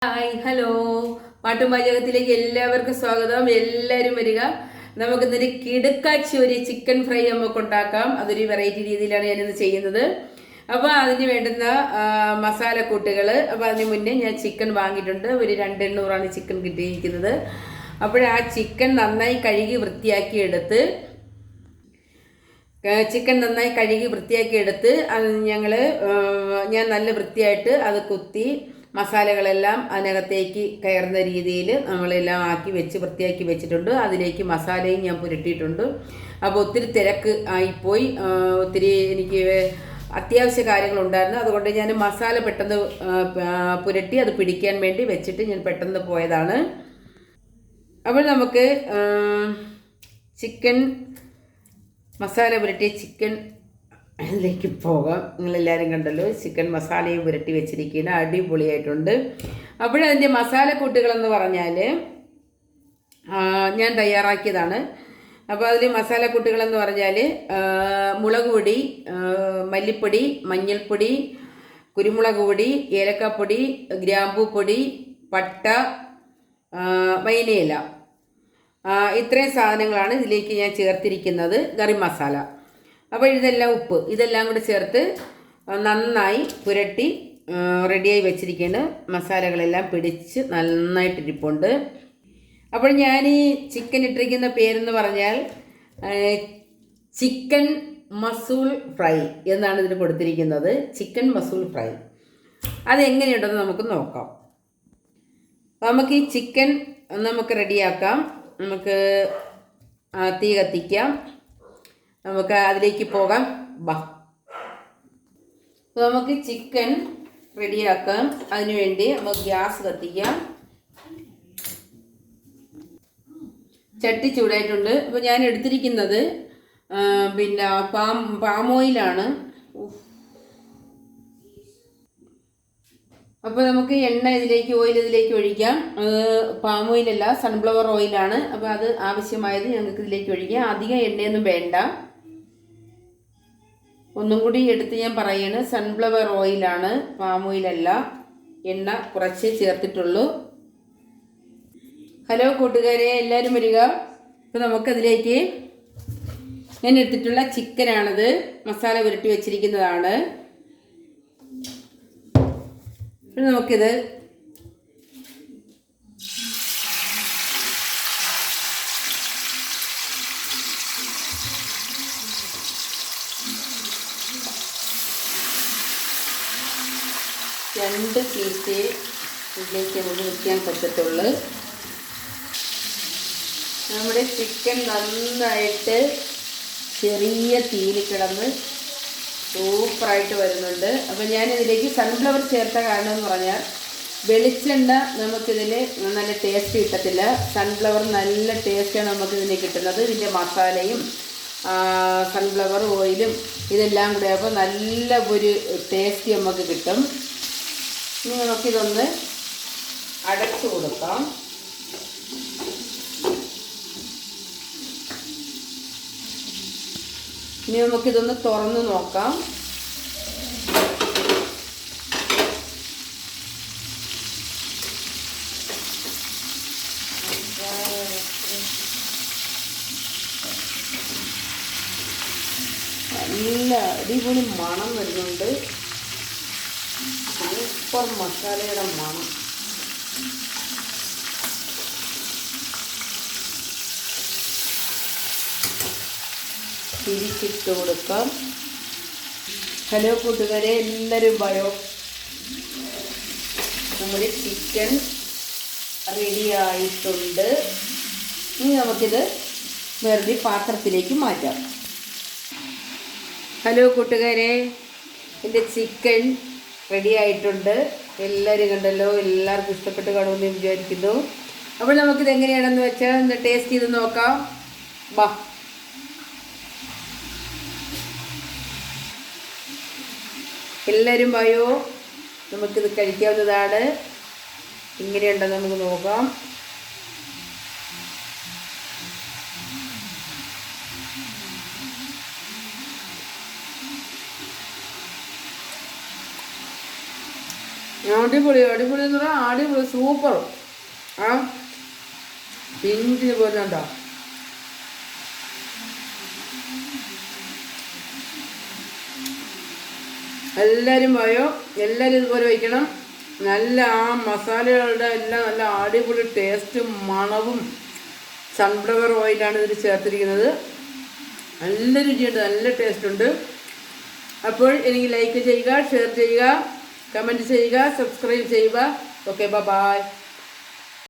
Hi hello പാട്ടും പാചകത്തിലേക്ക് എല്ലാവർക്കും സ്വാഗതം. എല്ലാവരും വരിക. നമുക്കിന്നൊരു കിടുക്കാച്ചി ഒരു ചിക്കൻ ഫ്രൈ നമുക്ക് ഉണ്ടാക്കാം. അതൊരു വെറൈറ്റി രീതിയിലാണ് ഞാനിന്ന് ചെയ്യുന്നത്. അപ്പോൾ അതിന് വേണ്ടുന്ന മസാലക്കൂട്ടുകൾ. അപ്പോൾ അതിന് മുന്നേ ഞാൻ ചിക്കൻ വാങ്ങിയിട്ടുണ്ട്. ഒരു 200 ചിക്കൻ കിട്ടിയിരിക്കുന്നത്. അപ്പോൾ ആ ചിക്കൻ നന്നായി കഴുകി വൃത്തിയാക്കി എടുത്ത് ഞാൻ നല്ല വൃത്തിയായിട്ട് അത് കുത്തി മസാലകളെല്ലാം അതിനകത്തേക്ക് കയറുന്ന രീതിയിൽ നമ്മളെല്ലാം ആക്കി വെച്ച് വൃത്തിയാക്കി വെച്ചിട്ടുണ്ട്. അതിലേക്ക് മസാലയും ഞാൻ പുരട്ടിയിട്ടുണ്ട്. അപ്പോൾ ഒത്തിരി തിരക്ക് ആയിപ്പോയി. ഒത്തിരി എനിക്ക് അത്യാവശ്യ കാര്യങ്ങളുണ്ടായിരുന്നു. അതുകൊണ്ട് ഞാൻ മസാല പെട്ടെന്ന് പുരട്ടി അത് പിടിക്കാൻ വേണ്ടി വെച്ചിട്ട് ഞാൻ പെട്ടെന്ന് പോയതാണ്. അപ്പോൾ നമുക്ക് ചിക്കൻ മസാല പുരട്ടിയ ചിക്കൻ അതിലേക്ക് പോകാം. നിങ്ങളെല്ലാവരും കണ്ടല്ലോ, ചിക്കൻ മസാലയും പുരട്ടി വെച്ചിരിക്കുകയാണ്. അടിപൊളിയായിട്ടുണ്ട്. അപ്പോഴതിൻ്റെ മസാലക്കൂട്ടുകളെന്ന് പറഞ്ഞാൽ ഞാൻ തയ്യാറാക്കിയതാണ്. അപ്പോൾ അതിൽ മസാലക്കൂട്ടുകളെന്ന് പറഞ്ഞാൽ മുളക് പൊടി, മല്ലിപ്പൊടി, മഞ്ഞൾപ്പൊടി, കുരുമുളക് പൊടി, ഏലക്കാപ്പൊടി, ഗ്രാമ്പൂ പൊടി, പട്ട, വൈനയില, ഇത്രയും സാധനങ്ങളാണ് ഇതിലേക്ക് ഞാൻ ചേർത്തിരിക്കുന്നത്. ഗരം മസാല. അപ്പോൾ ഇതെല്ലാം കൂടി ചേർത്ത് നന്നായി പുരട്ടി റെഡിയായി വെച്ചിരിക്കുകയാണ്. മസാലകളെല്ലാം പിടിച്ച് നന്നായിട്ടിരിപ്പുണ്ട്. അപ്പോൾ ഞാൻ ഈ ചിക്കൻ ഇട്ടിരിക്കുന്ന പേരെന്ന് പറഞ്ഞാൽ ചിക്കൻ മസൂൾ ഫ്രൈ എന്നാണ് ഇതിന് കൊടുത്തിരിക്കുന്നത്. Chicken മസൂൾ fry. അതെങ്ങനെയുണ്ടെന്ന് നമുക്ക് നോക്കാം. നമുക്ക് ഈ ചിക്കൻ നമുക്ക് റെഡിയാക്കാം. നമുക്ക് തീ കത്തിക്കാം. നമുക്ക് അതിലേക്ക് പോകാം. അപ്പോൾ നമുക്ക് ചിക്കൻ റെഡിയാക്കാം. അതിനുവേണ്ടി നമുക്ക് ഗ്യാസ് കത്തിക്കാം. ചട്ടി ചൂടായിട്ടുണ്ട്. അപ്പോൾ ഞാൻ എടുത്തിരിക്കുന്നത് പാം ഓയിലാണ്. അപ്പോൾ നമുക്ക് ഓയിൽ ഇതിലേക്ക് ഒഴിക്കാം. പാം ഓയിലല്ല, സൺഫ്ലവർ ഓയിലാണ്. അപ്പോൾ അത് ആവശ്യമായത് ഞങ്ങൾക്ക് ഇതിലേക്ക് ഒഴിക്കാം. അധികം എണ്ണയൊന്നും വേണ്ട. ഒന്നും കൂടി എടുത്ത് ഞാൻ പറയുകയാണ്, സൺഫ്ലവർ ഓയിലാണ്, പാം ഓയിലല്ല. എണ്ണ കുറച്ച് ചേർത്തിട്ടുള്ളൂ. ഹലോ കൂട്ടുകാരെ, എല്ലാവരും വരിക. അപ്പോൾ നമുക്കതിലേക്ക് ഞാൻ എടുത്തിട്ടുള്ള ചിക്കനാണിത്. മസാല പുരട്ടി വെച്ചിരിക്കുന്നതാണ്. നമുക്കിത് രണ്ട് പീസ് ഇതിലേക്ക് നമുക്ക് വയ്ക്കാൻ പറ്റത്തുള്ളൂ. നമ്മുടെ ചിക്കൻ നന്നായിട്ട് ചെറിയ തീയിൽ കിടന്ന് സൂപ്പറായിട്ട് വരുന്നുണ്ട്. അപ്പോൾ ഞാനിതിലേക്ക് സൺഫ്ലവർ ചേർത്ത കാരണം എന്ന് പറഞ്ഞാൽ വെളിച്ചെണ്ണ നമുക്കിതിൽ നല്ല ടേസ്റ്റ് കിട്ടത്തില്ല. സൺഫ്ലവർ നല്ല ടേസ്റ്റാണ് നമുക്കിതിന് കിട്ടുന്നത്. ഇതിൻ്റെ മസാലയും സൺഫ്ലവർ ഓയിലും ഇതെല്ലാം കൂടെ അപ്പോൾ നല്ല ഒരു ടേസ്റ്റ് നമുക്ക് കിട്ടും. ഇനി നമുക്കിതൊന്ന് അടച്ചു കൊടുക്കാം. ഇനി നമുക്കിതൊന്ന് തുറന്ന് നോക്കാം. നല്ല അടിപൊളി മണം വരുന്നുണ്ട്. സൂപ്പർ മസാലയുടെ മണം. തിരിച്ചിട്ട് കൊടുക്കാം. ഹലോ കൂട്ടുകാരെ, എല്ലാവരും ഭയോ. നമ്മുടെ ചിക്കൻ റെഡിയായിട്ടുണ്ട്. ഇനി നമുക്കിത് വെറുതെ പാത്രത്തിലേക്ക് മാറ്റാം. ഹലോ കൂട്ടുകാരെ, എൻ്റെ ചിക്കൻ റെഡിയായിട്ടുണ്ട്. എല്ലാവരും കണ്ടല്ലോ, എല്ലാവർക്കും ഇഷ്ടപ്പെട്ട് കാണുമെന്ന് വിചാരിക്കുന്നു. അപ്പോൾ നമുക്കിത് എങ്ങനെയാണെന്ന് വെച്ചാൽ ഒന്ന് ടേസ്റ്റ് ചെയ്ത് നോക്കാം. എല്ലാവരും വായോ, നമുക്കിത് കഴിക്കാവുന്നതാണ്. ഇങ്ങനെയുണ്ടെന്ന് നമുക്ക് നോക്കാം. അടിപൊളി അടിപൊളി എന്ന് പറഞ്ഞാൽ അടിപൊളി സൂപ്പർ. ആ പിഞ്ചിന് പോലെ ഉണ്ടോ. എല്ലാവരും പോയോ, എല്ലാവരും ഇതുപോലെ വയ്ക്കണം. നല്ല ആ മസാലകളുടെ എല്ലാം നല്ല അടിപൊളി ടേസ്റ്റും മണവും സൺഫ്ലവർ ഓയിലാണ് ഇതിൽ ചേർത്തിരിക്കുന്നത്. നല്ല രുചിയുണ്ട്, നല്ല ടേസ്റ്റ് ഉണ്ട്. അപ്പോൾ എനിക്ക് ലൈക്ക് ചെയ്യുക, ഷെയർ ചെയ്യുക, കമൻറ്റ് ചെയ്യുക, സബ്സ്ക്രൈബ് ചെയ്യുക. Okay, by.